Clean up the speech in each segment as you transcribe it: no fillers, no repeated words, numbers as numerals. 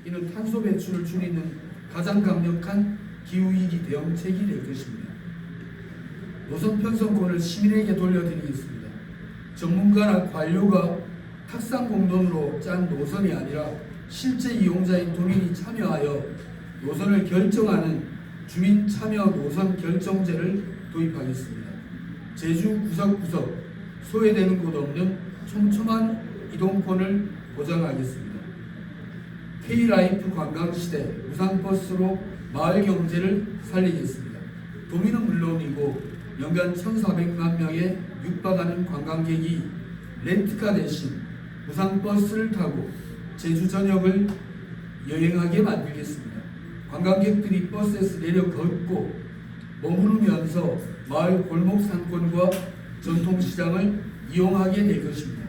이는 탄소 배출을 줄이는 가장 강력한 기후위기 대응책이 될 것입니다. 노선 편성권을 시민에게 돌려드리겠습니다. 전문가나 관료가 탁상 공론으로 짠 노선이 아니라 실제 이용자인 도민이 참여하여 노선을 결정하는 주민 참여 노선 결정제를 도입하겠습니다. 제주 구석구석 소외되는 곳 없는 촘촘한 이동권을 보장하겠습니다. K라이프 관광시대 무상버스로 마을 경제를 살리겠습니다. 도민은 물론이고 연간 1,400만 명에 육박하는 관광객이 렌트카 대신 무상버스를 타고 제주 전역을 여행하게 만들겠습니다. 관광객들이 버스에서 내려 걷고 머무르면서 마을 골목 상권과 전통시장을 이용하게 될 것입니다.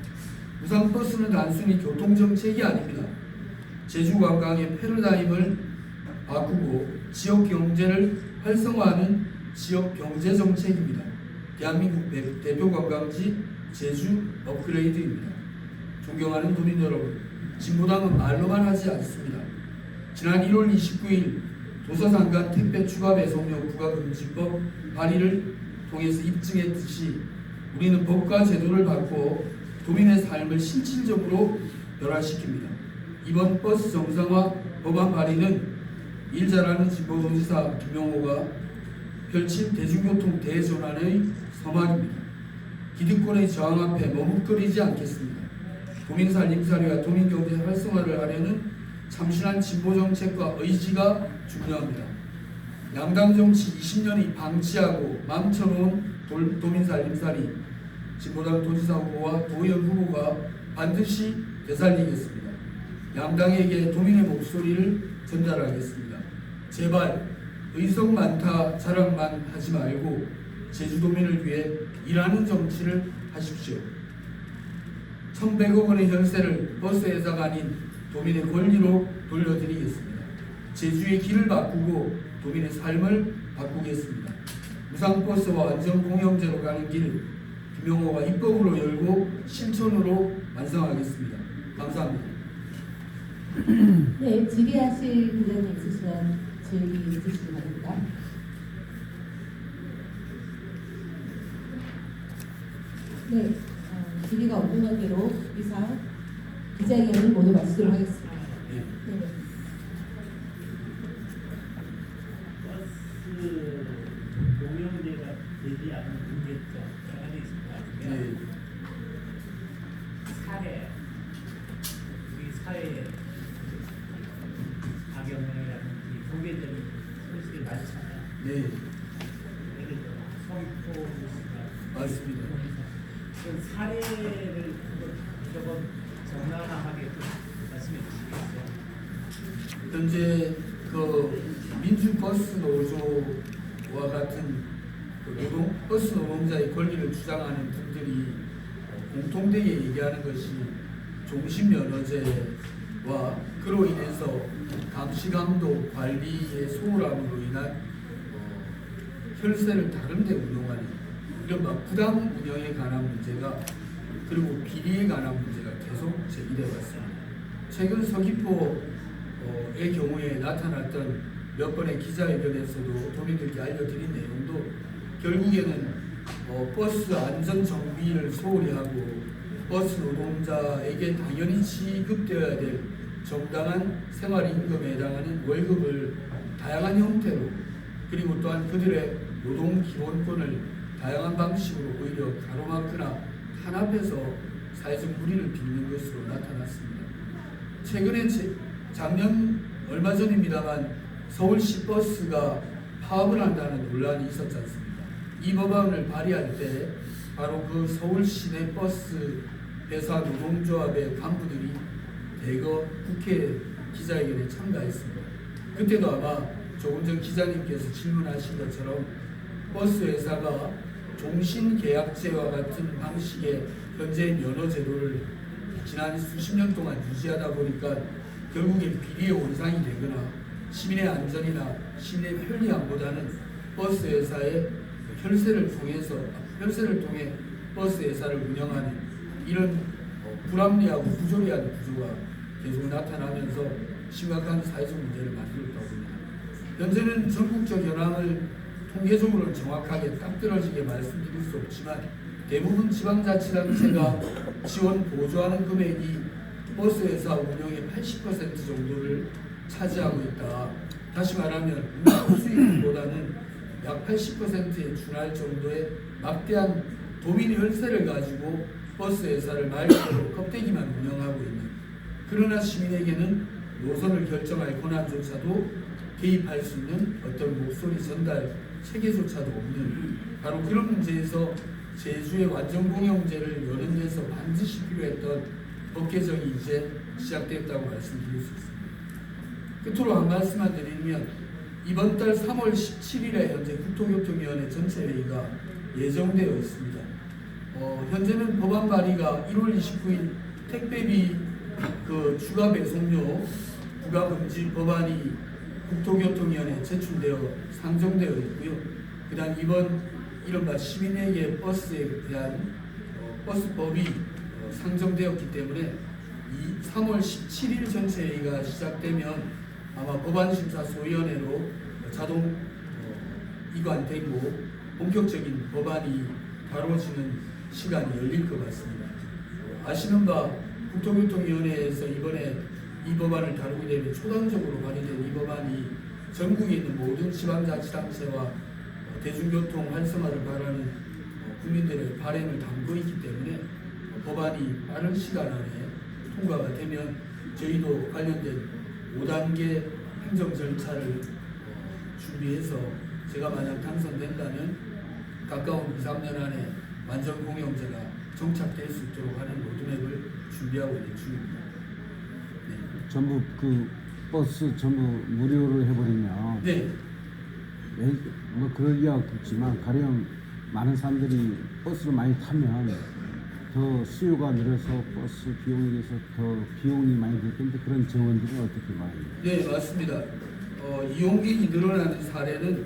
무상버스는 단순히 교통정책이 아닙니다. 제주 관광의 패러다임을 바꾸고 지역 경제를 활성화하는 지역 경제 정책입니다. 대한민국 대표 관광지 제주 업그레이드입니다. 존경하는 도민 여러분, 진보당은 말로만 하지 않습니다. 지난 1월 29일 도서상간 택배 추가 배송료 부가금지법 발의를 통해서 입증했듯이 우리는 법과 제도를 바꾸어 도민의 삶을 실질적으로 변화시킵니다. 이번 버스 정상화 법안 발의는 일 잘하는 진보도지사 김용호가 펼친 대중교통 대전환의 서막입니다. 기득권의 저항 앞에 머뭇거리지 않겠습니다. 도민 살림살이와 도민 경제 활성화를 하려는 참신한 진보 정책과 의지가 중요합니다. 양당 정치 20년이 방치하고 망쳐놓은 도민 살림살이 진보당 도지사 후보와 도의원 후보가 반드시 되살리겠습니다. 양당에게 도민의 목소리를 전달하겠습니다. 제발 의석 많다 자랑만 하지 말고 제주도민을 위해 일하는 정치를 하십시오. 1,100억 원의 혈세를 버스 회사가 아닌 도민의 권리로 돌려드리겠습니다. 제주의 길을 바꾸고 도민의 삶을 바꾸겠습니다. 무상버스와 안전공영제로 가는 길 김용호가 입법으로 열고 실천으로 완성하겠습니다. 감사합니다. 네, 질의하실 의견이 있으시면 질의 주시기 바랍니다. 네, 질의가 없는 관계로 이상 기자회견을 모두 마치도록 하겠습니다. 네. 버스 공영제가 되지 않은 문제점 하나 있습니다. 네. 사회, 우리 사회의 악영향이라든지 소외적인 소식이 많잖아요. 네, 예를 들어 성포 뉴스가 맞습니다. 그런 사례를 조금 정당하게 좀 말씀해 주시겠어요? 현재 그 민주버스 노조와 같은 그 버스 노동자의 권리를 주장하는 분들이 공통되게 얘기하는 것이 종신면허제와 그로 인해서 감시감독 관리의 소홀함으로 인한 혈세를 다른 데 운용하는 이른바 부당 운영에 관한 문제가 그리고 비리에 관한 문제가 계속 제기되어 왔습니다. 최근 서귀포의 경우에 나타났던 몇 번의 기자회견에서도 도민들께 알려드린 내용도 결국에는 버스 안전 정비를 소홀히 하고 버스 노동자에게 당연히 지급되어야 될 정당한 생활임금에 해당하는 월급을 다양한 형태로 그리고 또한 그들의 노동 기본권을 다양한 방식으로 오히려 가로막거나 탄압해서 사회적 무리를 빚는 것으로 나타났습니다. 최근에 작년 얼마 전입니다만 서울시 버스가 파업을 한다는 논란이 있었지 않습니까? 이 법안을 발의할 때 바로 그 서울 시내 버스 회사 노동조합의 간부들이 대거 국회 기자회견에 참가했습니다. 그때도 아마 조금 전 기자님께서 질문하신 것처럼 버스 회사가 종신계약제와 같은 방식의 현재 면허제도를 지난 수십 년 동안 유지하다 보니까 결국엔 비리의 온상이 되거나 시민의 안전이나 시민의 편리함보다는 버스 회사의 혈세를 통해 버스 회사를 운영하는 이런 불합리하고 부조리한 구조가 계속 나타나면서 심각한 사회적 문제를 만들었다고 봅니다. 현재는 전국적 현황을 통계적으로는 정확하게 딱 떨어지게 말씀드릴 수 없지만 대부분 지방자치단체가 지원 보조하는 금액이 버스회사 운영의 80% 정도를 차지하고 있다. 다시 말하면 운영 수익보다는 약 80%에 준할 정도의 막대한 도민 혈세를 가지고 버스회사를 말 그대로 껍데기만 운영하고 있는, 그러나 시민에게는 노선을 결정할 권한조차도 개입할 수 있는 어떤 목소리 전달 체계조차도 없는 바로 그런 문제에서 제주의 완전공영제를 여는 데서 반드시 필요했던 법 개정이 이제 시작됐다고 말씀드릴 수 있습니다. 끝으로 한 말씀만 드리면 이번 달 3월 17일에 현재 국토교통위원회 전체 회의가 예정되어 있습니다. 현재는 법안 발의가 1월 29일 택배비 그 추가 배송료 부과 금지 법안이 국토교통위원회에 제출되어 상정되어 있고요. 그다음 이번 이른바 시민에게 버스에 대한 버스법이 상정되었기 때문에 3월 17일 전체 회의가 시작되면 아마 법안심사소위원회로 자동 이관되고 본격적인 법안이 다뤄지는 시간이 열릴 것 같습니다. 아시는 바 국토교통위원회에서 이번에 이 법안을 다루게 되면 초당적으로 발의된 이 법안이 전국에 있는 모든 지방자치단체와 대중교통 활성화를 바라는 국민들의 바람을 담고 있기 때문에 법안이 빠른 시간 안에 통과가 되면 저희도 관련된 5단계 행정 절차를 준비해서 제가 만약 당선된다면 가까운 2, 3년 안에 완전 공영제가 정착될 수 있도록 하는 로드맵을 준비하고 있는 중입니다. 네. 전부 그 버스 전부 무료로 해버리면 네. 뭐 그럴 리가 없지만 가령 많은 사람들이 버스를 많이 타면 더 수요가 늘어서 버스 비용에 대해서 더 비용이 많이 들 텐데 그런 재원들은 어떻게 봐요? 네, 맞습니다. 이용객이 늘어나는 사례는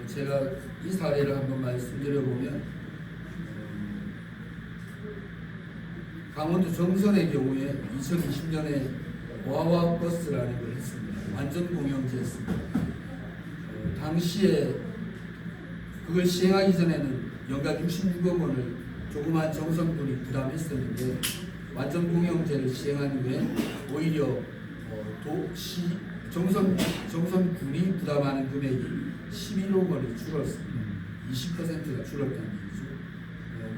제가 이 사례를 한번 말씀드려보면 강원도 정선의 경우에 2020년에 와와 버스라는 걸 했습니다. 완전 공영제였습니다. 당시에 그걸 시행하기 전에는 연간 66억 원을 조그만 정선군이 부담했었는데 완전 공영제를 시행한 후에 오히려 정선군이 부담하는 금액이 11억 원이 줄었습니다. 20%가 줄었다는 얘기죠.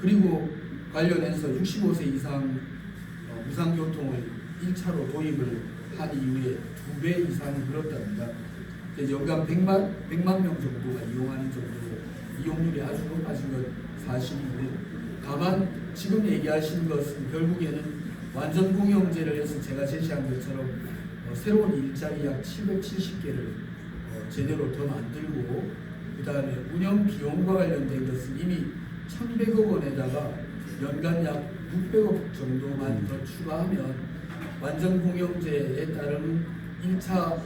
그리고 관련해서 65세 이상 무상교통을 1차로 도입을 한 이후에 2배 이상이 늘었답니다. 연간 100만 명 정도가 이용하는 정도로 이용률이 아주 높아진 건 사실이고요. 다만 지금 얘기하신 것은 결국에는 완전 공영제를 해서 제가 제시한 것처럼 새로운 일자리 약 770개를 제대로 더 만들고 그 다음에 운영 비용과 관련된 것은 이미 1,100억 원에다가 연간 약 600억 정도만 더 추가하면 완전 공영제에 따르는 1차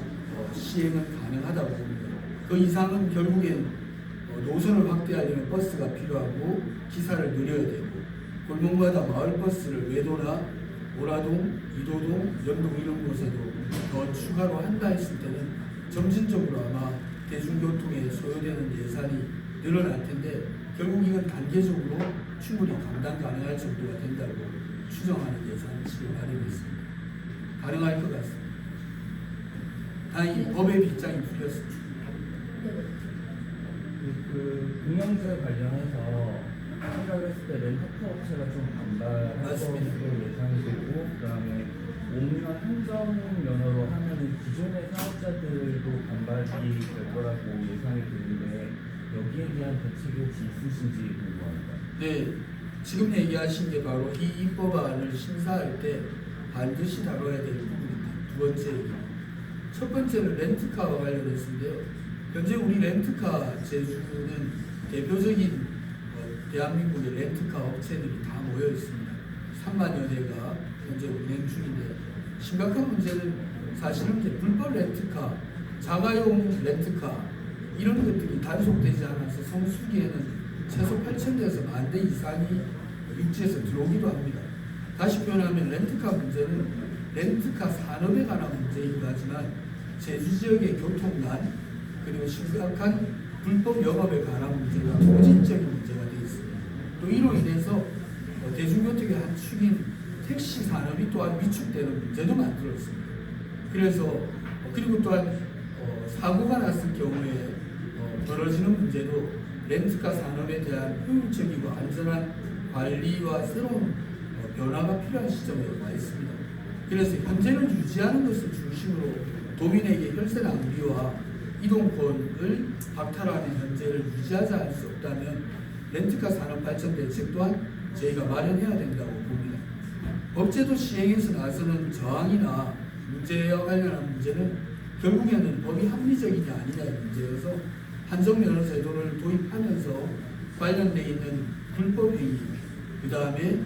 시행은 가능하다고 봅니다. 그 이상은 결국엔 노선을 확대하려면 버스가 필요하고 기사를 늘려야 되고 골목마다 마을버스를 외도나 오라동, 이도동, 연동 이런 곳에도 더 추가로 한다 했을 때는 점진적으로 아마 대중교통에 소요되는 예산이 늘어날 텐데 결국 이건 단계적으로 충분히 감당 가능할 정도가 된다고 추정하는 예산을 지금 마련해 있습니다. 가능할 것 같습니다. 다행히 법의 빗장이 풀렸습니다. 그 공영제 관련해서 생각을 했을 때 렌터카 업체가 좀 반발할 맞습니다. 것으로 예상이 되고 그다음에 5년 한정 면허로 하면은 기존의 사업자들도 반발이 될 거라고 예상이 되는데 여기에 대한 대책이 혹시 있으신지 궁금합니다. 네, 지금 얘기하신 게 바로 이 입법안을 심사할 때 반드시 다뤄야 될 부분입니다. 두 번째 얘기는. 첫 번째는 렌트카와 관련해서인데요. 현재 우리 렌트카 제주는 대표적인 대한민국의 렌트카 업체들이 다 모여 있습니다. 3만여 대가 현재 운행 중인데 심각한 문제는 사실은 이제 불법 렌트카, 자가용 렌트카 이런 것들이 단속되지 않아서 성수기에는 최소 8,000대에서 10,000대 이상이 육지에서 들어오기도 합니다. 다시 표현하면 렌트카 문제는 렌트카 산업에 관한 문제이기도 하지만 제주 지역의 교통난 그리고 심각한 불법 영업에 관한 문제가 고질적인 문제가 되어 있습니다. 또 이로 인해서 대중교통의 한 축인 택시 산업이 또한 위축되는 문제도 만들었습니다. 그래서 그리고 또한 사고가 났을 경우에 벌어지는 문제도 렌트카 산업에 대한 효율적이고 안전한 관리와 새로운 변화가 필요한 시점에 와 있습니다. 그래서 현재를 유지하는 것을 중심으로 도민에게 혈세 낭비와 이동권을 박탈하는 현재를 유지하지 않을 수 없다면 렌트카 산업 발전 대책 또한 저희가 마련해야 된다고 봅니다. 법제도 시행에서 나서는 저항이나 문제와 관련한 문제는 결국에는 법이 합리적이냐 아니냐의 문제여서 한정면허 제도를 도입하면서 관련되어 있는 불법행위, 그 다음에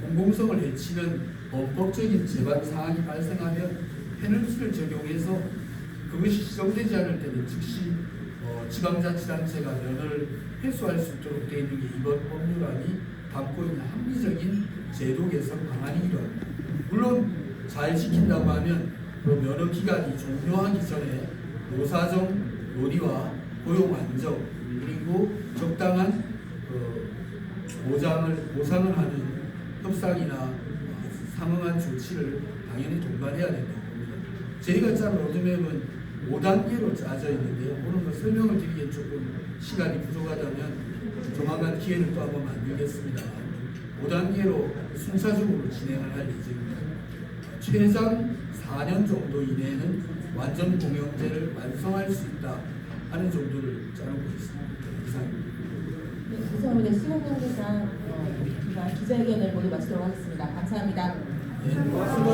공공성을 해치는 범법적인 재반 사항이 발생하면 페널티를 적용해서 그것이 시정되지 않을 때는 즉시 지방자치단체가 면허를 회수할 수 있도록 되어 있는 게 이번 법률안이 담고 있는 합리적인 제도 개선 방안이기도 합니다. 물론 잘 지킨다고 하면 그 면허 기간이 종료하기 전에 노사정 논의와 고용 안정 그리고 적당한 보상을 하는 협상이나 상응한 조치를 당연히 동반해야 된다고 봅니다. 저희가 짠 로드맵은 5단계로 짜져 있는데요. 오늘 그 설명을 드리기엔 조금 시간이 부족하다면 조만간 기회를 또 한번 만들겠습니다. 5단계로 순차적으로 진행을 할 예정입니다. 최장 4년 정도 이내에는 완전 공영제를 완성할 수 있다 하는 정도를 짜놓고 있습니다. 이상입니다. 네, 감사합니다. 시간 관계상 기자회견을 모두 마치도록 하겠습니다. 감사합니다. 네, 고맙습니다.